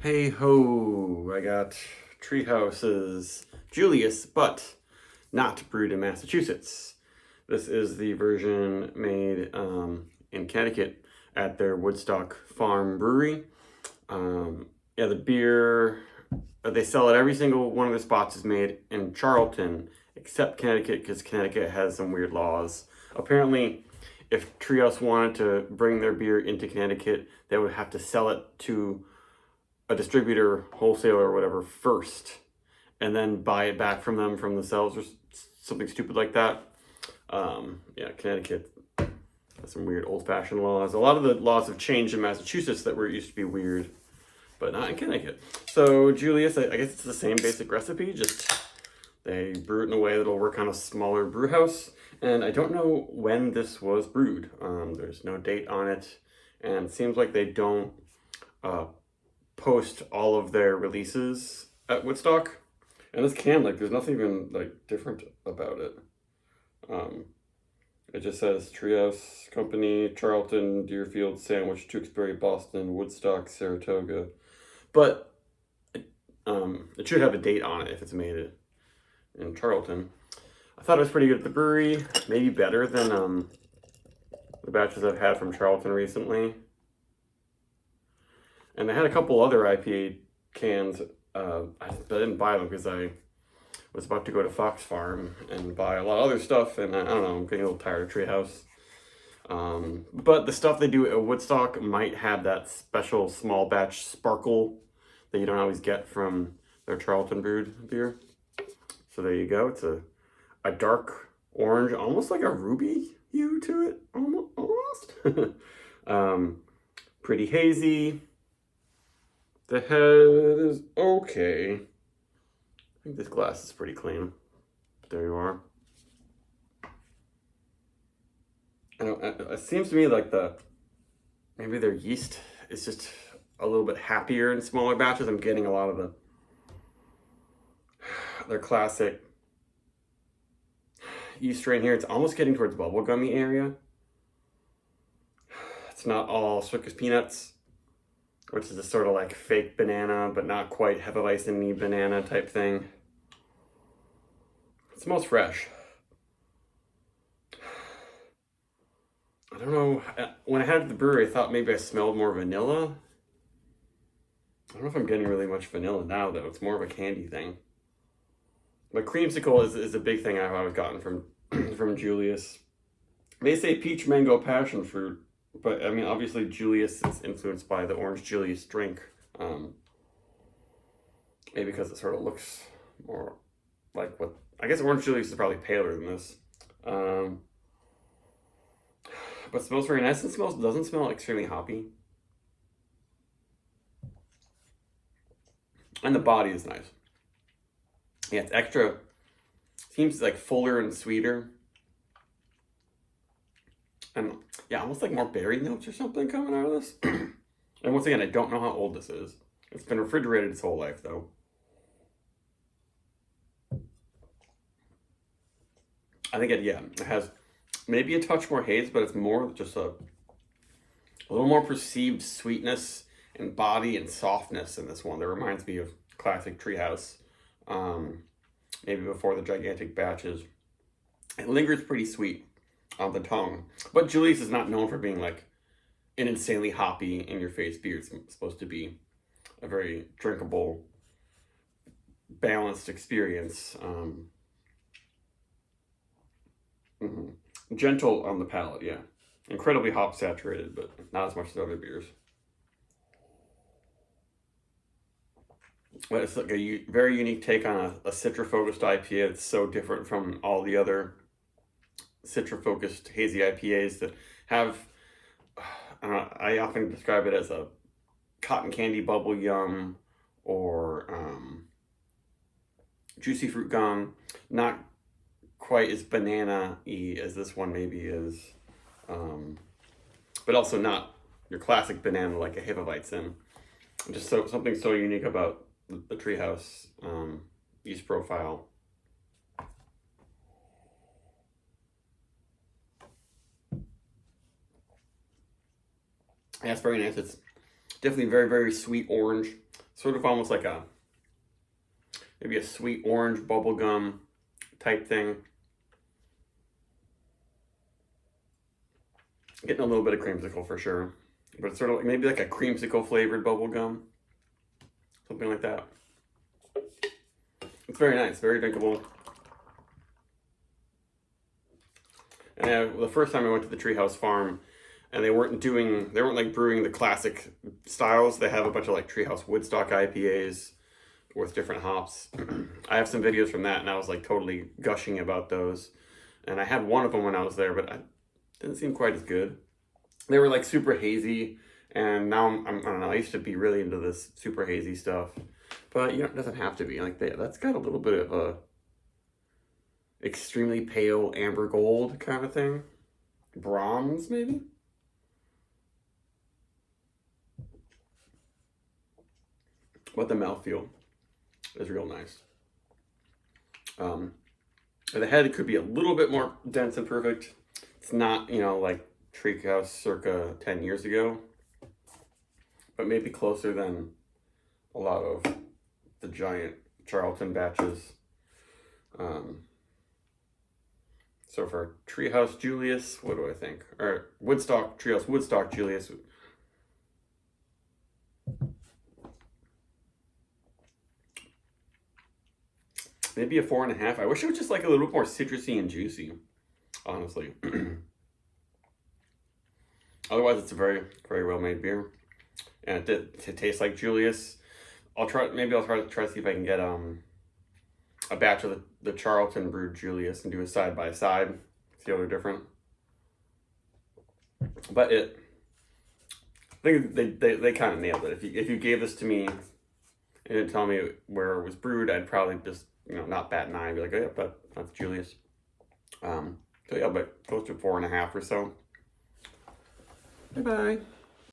Hey ho, I got Treehouse's Julius, but not brewed in Massachusetts. This is the version made in Connecticut at their Woodstock Farm Brewery. Yeah, the beer, they sell at every single one of the spots is made in Charlton, except Connecticut, because Connecticut has some weird laws. Apparently, if Treehouse wanted to bring their beer into Connecticut, they would have to sell it to a distributor, wholesaler, or whatever first, and then buy it back from them from themselves or something stupid like that. Yeah, Connecticut has some weird old-fashioned laws. A lot of the laws have changed in Massachusetts that were used to be weird, but not in Connecticut. So Julius, I guess it's the same basic recipe, just they brew it in a way that'll work on a smaller brew house. And I don't know when this was brewed. There's no date on it, and it seems like they don't post all of their releases at Woodstock. And this can, there's nothing even different about it. It just says Treehouse Company, Charlton, Deerfield, Sandwich, Tewksbury, Boston, Woodstock, Saratoga. But it should have a date on it if it's made in Charlton. I thought it was pretty good at the brewery, maybe better than the batches I've had from Charlton recently. And they had a couple other IPA cans. I didn't buy them because I was about to go to Fox Farm and buy a lot of other stuff, and I don't know, I'm getting a little tired of Treehouse. But the stuff they do at Woodstock might have that special small batch sparkle that you don't always get from their Charlton brewed beer. So there you go. It's a dark orange, almost like a ruby hue to it, almost. Pretty hazy. The head is okay. I think this glass is pretty clean. There you are. It seems to me like maybe their yeast is just a little bit happier in smaller batches. I'm getting a lot of their classic yeast strain here. It's almost getting towards bubblegummy area. It's not all Circus Peanuts, which is a sort of like fake banana, but not quite Hefeweizen-y banana type thing. It smells fresh. I don't know. When I had it at the brewery, I thought maybe I smelled more vanilla. I don't know if I'm getting really much vanilla now, though. It's more of a candy thing. But creamsicle is a big thing I've always gotten from from Julius. They say peach, mango, passion fruit, but I mean, obviously Julius is influenced by the Orange Julius drink. Maybe because it sort of looks more like what... I guess Orange Julius is probably paler than this. But it smells very nice. It doesn't smell extremely hoppy. And the body is nice. Yeah, it's extra... Seems like fuller and sweeter. And yeah, almost like more berry notes or something coming out of this. And once again, I don't know how old this is. It's been refrigerated its whole life, though. I think it has maybe a touch more haze, but it's more just a little more perceived sweetness and body and softness in this one. That reminds me of classic Treehouse. Maybe before the gigantic batches. It lingers pretty sweet on the tongue. But Julius is not known for being like an insanely hoppy, in-your-face beer. It's supposed to be a very drinkable, balanced experience. Gentle on the palate, yeah. Incredibly hop saturated, but not as much as other beers. But it's like a very unique take on a citra-focused IPA. It's so different from all the other citra-focused hazy IPAs that have, I often describe it as a cotton candy bubble yum or juicy fruit gum. Not quite as banana-y as this one maybe is, but also not your classic banana like a Hefeweizen. Just something so unique about the Treehouse yeast profile. Yeah, it's very nice. It's Definitely very, very sweet orange. Sort of almost like maybe a sweet orange bubblegum type thing. Getting a little bit of creamsicle for sure. But it's sort of like maybe like a creamsicle flavored bubblegum. Something like that. It's very nice, very drinkable. And the first time I went to the Treehouse Farm, and they weren't like brewing the classic styles. They have a bunch of like Treehouse Woodstock IPAs with different hops. I have some videos from that, and I was like totally gushing about those. And I had one of them when I was there, but it didn't seem quite as good. They were like super hazy, and now I don't know. I used to be really into this super hazy stuff, but it doesn't have to be like that. That's got a little bit of a extremely pale amber gold kind of thing, bronze maybe. But the mouthfeel is real nice. The head could be a little bit more dense and perfect. It's not, like Treehouse circa 10 years ago, but maybe closer than a lot of the giant Charlton batches. So for Treehouse Julius, what do I think? Or Treehouse Woodstock Julius. Maybe a 4.5. I wish it was just like a little bit more citrusy and juicy, honestly. Otherwise, it's a very, very well made beer, and it tastes like Julius. Maybe I'll try to see if I can get a batch of the Charlton brewed Julius and do a side by side. See how they're different. But I think they kind of nailed it. If you gave this to me and didn't tell me where it was brewed, I'd probably just not bat an eye and be like, oh yeah, that's Julius. So yeah, but close to 4.5 or so. Bye bye.